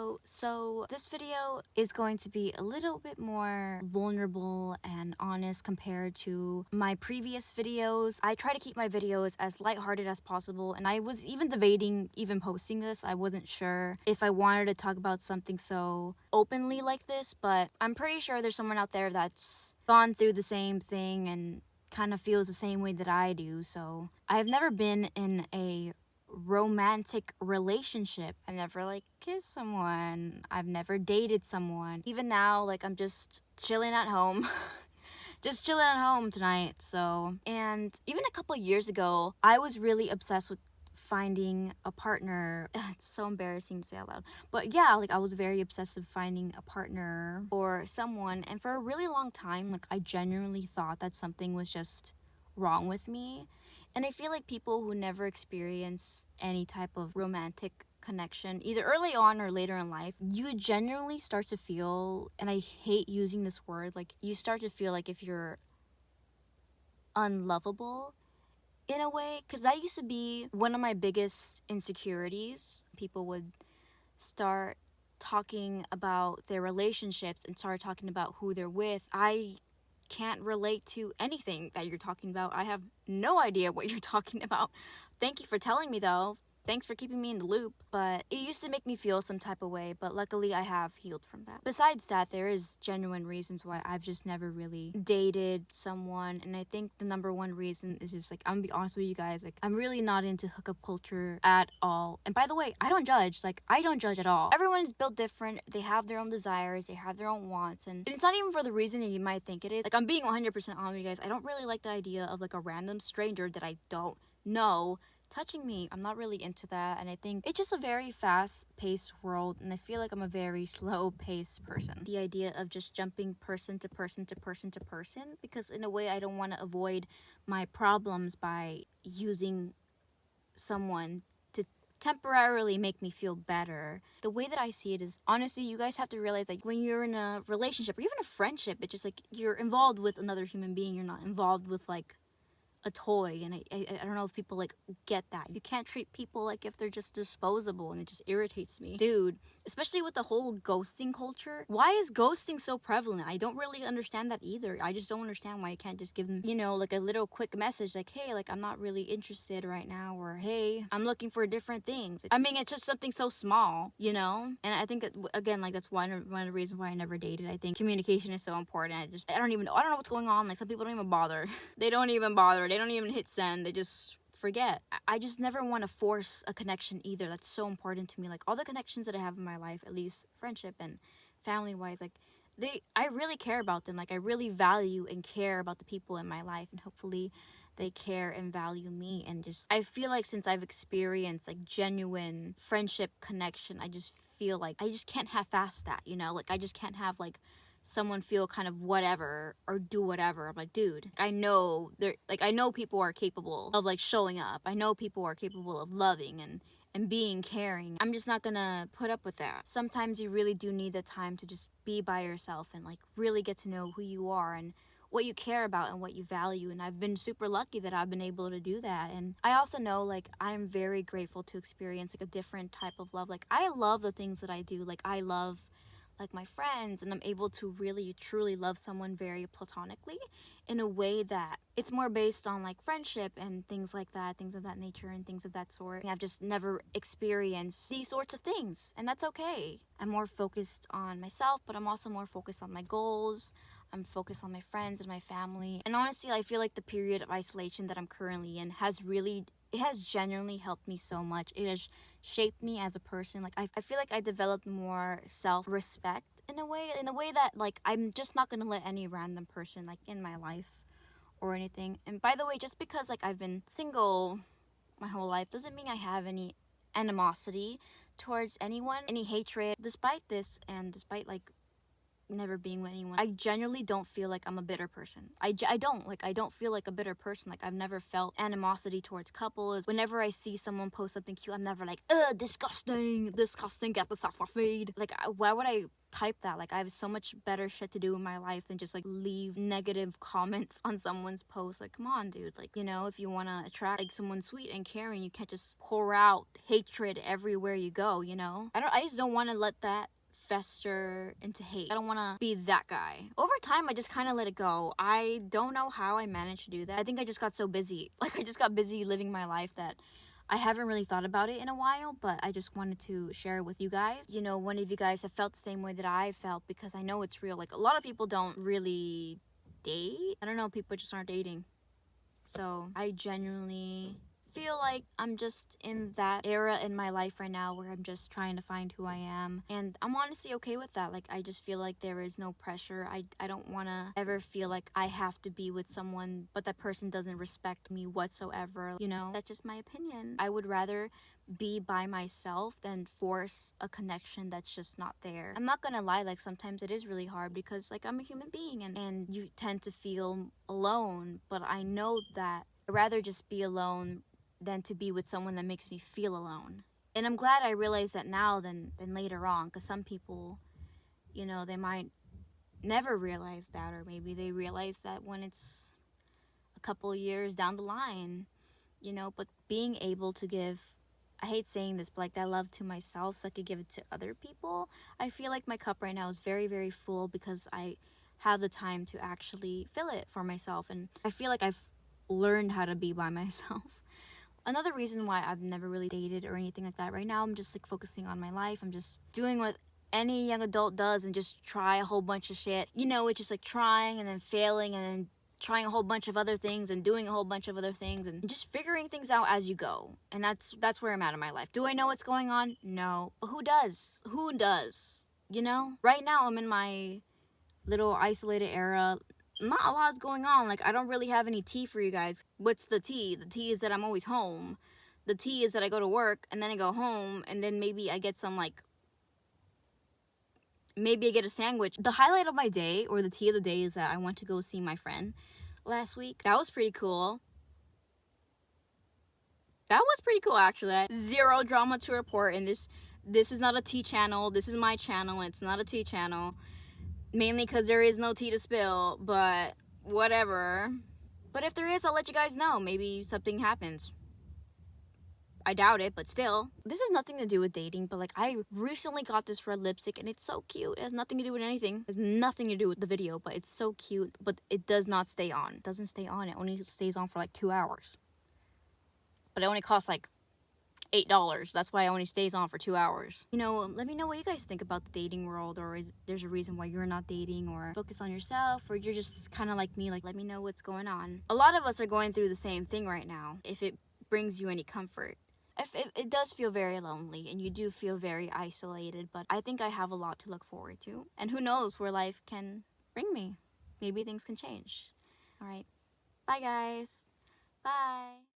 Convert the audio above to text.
Hello, so this video is going to be a little bit more vulnerable and honest compared to my previous videos. I try to keep my videos as lighthearted as possible, and I was even debating even posting this. I wasn't sure if I wanted to talk about something so openly like this, but I'm pretty sure there's someone out there that's gone through the same thing and kind of feels the same way that I do. So I've never been in a romantic relationship. I've never kissed someone. I've never dated someone. Even now, I'm just chilling at home. Just chilling at home tonight. So, and even a couple years ago, I was really obsessed with finding a partner. It's so embarrassing to say out loud. But yeah, I was very obsessed with finding a partner or someone. And for a really long time, I genuinely thought that something was just wrong with me. And I feel like people who never experience any type of romantic connection, either early on or later in life, you genuinely start to feel, and I hate using this word, you start to feel like if you're unlovable in a way, because that used to be one of my biggest insecurities. People would start talking about their relationships and start talking about who they're with. I can't relate to anything that you're talking about. I have no idea what you're talking about. Thank you for telling me though. Thanks for keeping me in the loop. But it used to make me feel some type of way, but luckily I have healed from that. Besides that, there is genuine reasons why I've just never really dated someone, and I think the number one reason is just I'm gonna be honest with you guys, I'm really not into hookup culture at all. And by the way, I don't judge. I don't judge at all. Everyone's built different. They have their own desires. They have their own wants, and it's not even for the reason that you might think it is. I'm being 100% honest with you guys. I don't really like the idea of a random stranger that I don't know touching me. I'm not really into that, and I think it's just a very fast-paced world, and I feel like I'm a very slow-paced person. The idea of just jumping person to person to person to person, because in a way I don't want to avoid my problems by using someone to temporarily make me feel better. The way that I see it is, honestly, you guys have to realize when you're in a relationship or even a friendship, it's just you're involved with another human being. You're not involved with a toy, and I don't know if people get that. You can't treat people if they're just disposable, and it just irritates me. Dude, especially with the whole ghosting culture. Why is ghosting so prevalent? I don't really understand that either. I just don't understand why you can't just give them, a little quick message hey, I'm not really interested right now, or hey, I'm looking for different things. I mean, it's just something so small, And I think that, again, that's one of the reasons why I never dated. I think communication is so important. I don't know what's going on. Some people don't even bother. They don't even bother. They don't even hit send. They just forget. I just never want to force a connection either. That's so important to me. All the connections that I have in my life, at least friendship and family wise, I really care about them. I really value and care about the people in my life, and hopefully they care and value me. And I feel since I've experienced genuine friendship connection, I just feel I just can't half-ass that, I just can't have someone feel kind of whatever or do whatever. I'm dude, I know I know people are capable of showing up. I know people are capable of loving and being caring. I'm just not gonna put up with that. Sometimes you really do need the time to just be by yourself and really get to know who you are and what you care about and what you value. And I've been super lucky that I've been able to do that. And I also know I'm very grateful to experience a different type of love. I love the things that I do. I love my friends, and I'm able to really truly love someone very platonically in a way that it's more based on friendship and things like that, things of that nature and things of that sort. I've just never experienced these sorts of things, and that's okay. I'm more focused on myself, but I'm also more focused on my goals. I'm focused on my friends and my family. And honestly, I feel the period of isolation that I'm currently in it has genuinely helped me so much. It has shaped me as a person. I feel I developed more self-respect in a way that I'm just not gonna let any random person in my life or anything. And by the way, just because I've been single my whole life doesn't mean I have any animosity towards anyone, any hatred. Despite this, and despite never being with anyone. I genuinely don't feel like I'm a bitter person. I don't feel like a bitter person. Like, I've never felt animosity towards couples. Whenever I see someone post something cute, I'm never like, ugh, disgusting, get this off my feed. Like, why would I type that? Like, I have so much better shit to do in my life than just like leave negative comments on someone's post. Like, come on, dude. Like, you know, if you want to attract like someone sweet and caring, you can't just pour out hatred everywhere you go, you know? I just don't want to let that fester into hate. I don't want to be that guy. Over time, I just kind of let it go. I don't know how I managed to do that. I think I just got so busy. Like, I just got busy living my life that I haven't really thought about it in a while, but I just wanted to share it with you guys. You know, one of you guys have felt the same way that I felt, because I know it's real. Like, a lot of people don't really date. I don't know, people just aren't dating. So I genuinely feel like I'm just in that era in my life right now where I'm just trying to find who I am, and I'm honestly okay with that. Like, I just feel like there is no pressure. I don't want to ever feel like I have to be with someone but that person doesn't respect me whatsoever, you know? That's just my opinion. I would rather be by myself than force a connection that's just not there. I'm not gonna lie, like, sometimes it is really hard because, like, I'm a human being, and you tend to feel alone, but I know that I'd rather just be alone than to be with someone that makes me feel alone. And I'm glad I realized that now than later on, because some people, you know, they might never realize that, or maybe they realize that when it's a couple years down the line, you know. But being able to give, I hate saying this, but like, that love to myself so I could give it to other people, I feel like my cup right now is very, very full because I have the time to actually fill it for myself, and I feel like I've learned how to be by myself. Another reason why I've never really dated or anything like that, right now I'm just like focusing on my life. I'm just doing what any young adult does and just try a whole bunch of shit. You know, it's just like trying and then failing and then trying a whole bunch of other things and doing a whole bunch of other things and just figuring things out as you go. And that's where I'm at in my life. Do I know what's going on? No. But who does? Who does? You know? Right now I'm in my little isolated era. Not a lot's going on. Like, I don't really have any tea for you guys. What's the tea? The tea is that I'm always home. The tea is that I go to work and then I go home and then maybe I get some, like, maybe I get a sandwich. The highlight of my day, or the tea of the day, is that I went to go see my friend last week. That was pretty cool. That was pretty cool, actually. Zero drama to report, and this is not a tea channel. This is my channel, and it's not a tea channel. Mainly because there is no tea to spill, but whatever. But if there is, I'll let you guys know. Maybe something happens. I doubt it, but still. This has nothing to do with dating, but like, I recently got this red lipstick and it's so cute. It has nothing to do with anything. It has nothing to do with the video, but it's so cute. But it does not stay on. It doesn't stay on. It only stays on for like 2 hours. But it only costs like $8. That's why it only stays on for 2 hours. You know, let me know what you guys think about the dating world, or is there's a reason why you're not dating, or focus on yourself, or you're just kind of like me, like, let me know what's going on. A lot of us are going through the same thing right now, if it brings you any comfort. If it does feel very lonely and you do feel very isolated, but I think I have a lot to look forward to, and who knows where life can bring me. Maybe things can change. All right, bye guys. Bye.